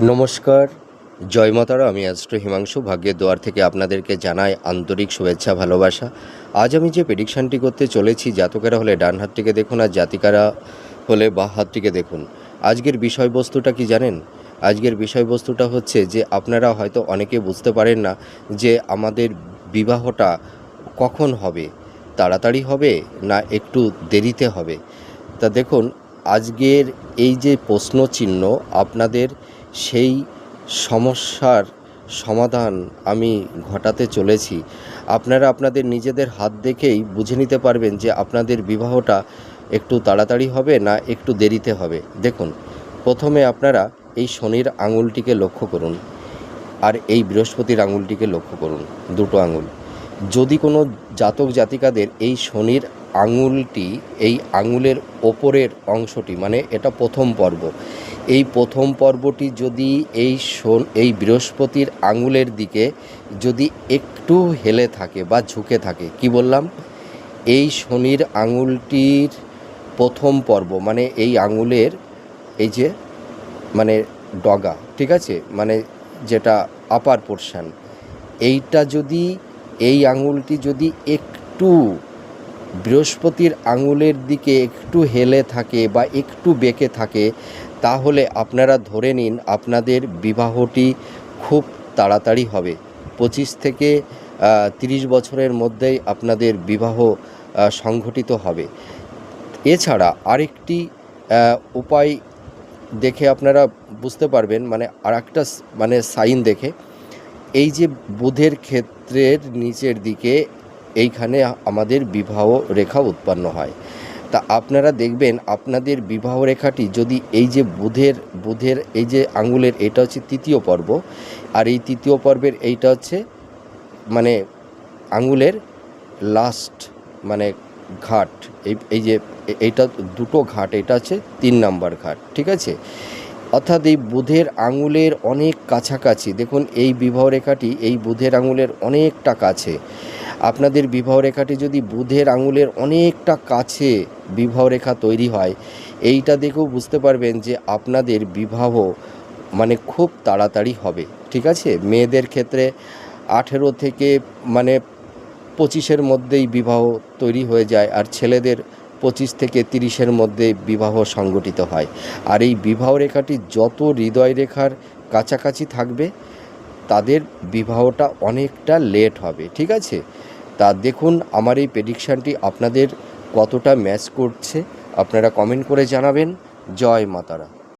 নমস্কার, জয় মাতারা। আমি অ্যাস্ট্রো হিমাংশু ভাগ্যের দুয়ার থেকে আপনাদেরকে জানাই আন্তরিক শুভেচ্ছা ভালোবাসা। আজ আমি যে প্রেডিকশানটি করতে চলেছি, জাতকেরা হলে ডান হাতটিকে দেখুন আর জাতিকারা হলে বাঁ হাতটিকে দেখুন। আজকের বিষয়বস্তুটা কি জানেন? আজকের বিষয়বস্তুটা হচ্ছে যে আপনারা হয়তো অনেকে বুঝতে পারেন না যে আমাদের বিবাহটা কখন হবে, তাড়াতাড়ি হবে না একটু দেরিতে হবে। তা দেখুন, আজকের এই যে প্রশ্ন চিহ্ন, আপনাদের সেই সমস্যার সমাধান আমি ঘটাতে চলেছি। আপনারা আপনাদের নিজেদের হাত দেখেই বুঝে নিতে পারবেন যে আপনাদের বিবাহটা একটু তাড়াতাড়ি হবে না একটু দেরিতে হবে। দেখুন, প্রথমে আপনারা এই শনির আঙুলটিকে লক্ষ্য করুন আর এই বৃহস্পতির আঙুলটিকে লক্ষ্য করুন, দুটো আঙুল। যদি কোনো জাতক জাতিকাদের এই শনির আঙুলটি, এই আঙুলের ওপরের অংশটি, মানে এটা প্রথম পর্ব, এই প্রথম পর্বটি যদি এই বৃহস্পতির আঙুলের দিকে যদি একটু হেলে থাকে বা ঝুঁকে থাকে, কি বললাম, এই শনির আঙুলটির প্রথম পর্ব মানে এই আঙুলের এই যে মানে ডগা, ঠিক আছে, মানে যেটা আপার পোর্শন, এইটা যদি, এই আঙুলটি যদি একটু বৃহস্পতির আঙুলের দিকে একটু হেলে থাকে বা একটু বেঁকে থাকে, তাহলে আপনারা ধরে নিন আপনাদের বিবাহটি খুব তাড়াতাড়ি হবে। 25 থেকে 30 বছরের মধ্যেই আপনাদের বিবাহ সংঘটিত হবে। এছাড়া আরেকটি উপায় দেখে আপনারা বুঝতে পারবেন, মানে আরেকটা মানে সাইন দেখে, এই যে বুধের ক্ষেত্রের নিচের দিকে এইখানে আমাদের বিবাহ রেখা উৎপন্ন হয়। তা আপনারা দেখবেন আপনাদের বিবাহ রেখাটি যদি এই যে বুধের এই যে আঙুলের, এটা হচ্ছে তৃতীয় পর্ব, আর এই তৃতীয় পর্বের এইটা হচ্ছে মানে আঙুলের লাস্ট মানে ঘাট, এই যে এইটা দুটো ঘাট, এটা হচ্ছে 3 নাম্বার ঘাট, ঠিক আছে। অর্থাৎ এই বুধের আঙুলের অনেক কাছাকাছি, দেখুন এই বিবাহ রেখাটি এই বুধের আঙুলের অনেকটা কাছে। আপনাদের বিবাহ রেখাটি যদি বুধের আঙুলের অনেকটা কাছে বিবাহ রেখা তৈরি হয়, এইটা দেখেও বুঝতে পারবেন যে আপনাদের বিবাহ মানে খুব তাড়াতাড়ি হবে, ঠিক আছে। মেয়েদের ক্ষেত্রে 18 থেকে মানে 25-এর মধ্যেই বিবাহ তৈরি হয়ে যায়, আর ছেলেদের 25 থেকে 30-এর মধ্যে বিবাহ সংগঠিত হয়। আর এই বিবাহ রেখাটি যত হৃদয় রেখার কাছাকাছি থাকবে তাদের বিবাহটা অনেকটা লেট হবে, ঠিক আছে। তা দেখুন আমার এই প্রেডিকশানটি আপনাদের কতটা ম্যাচ করছে, আপনারা কমেন্ট করে জানাবেন। জয় মাতারা।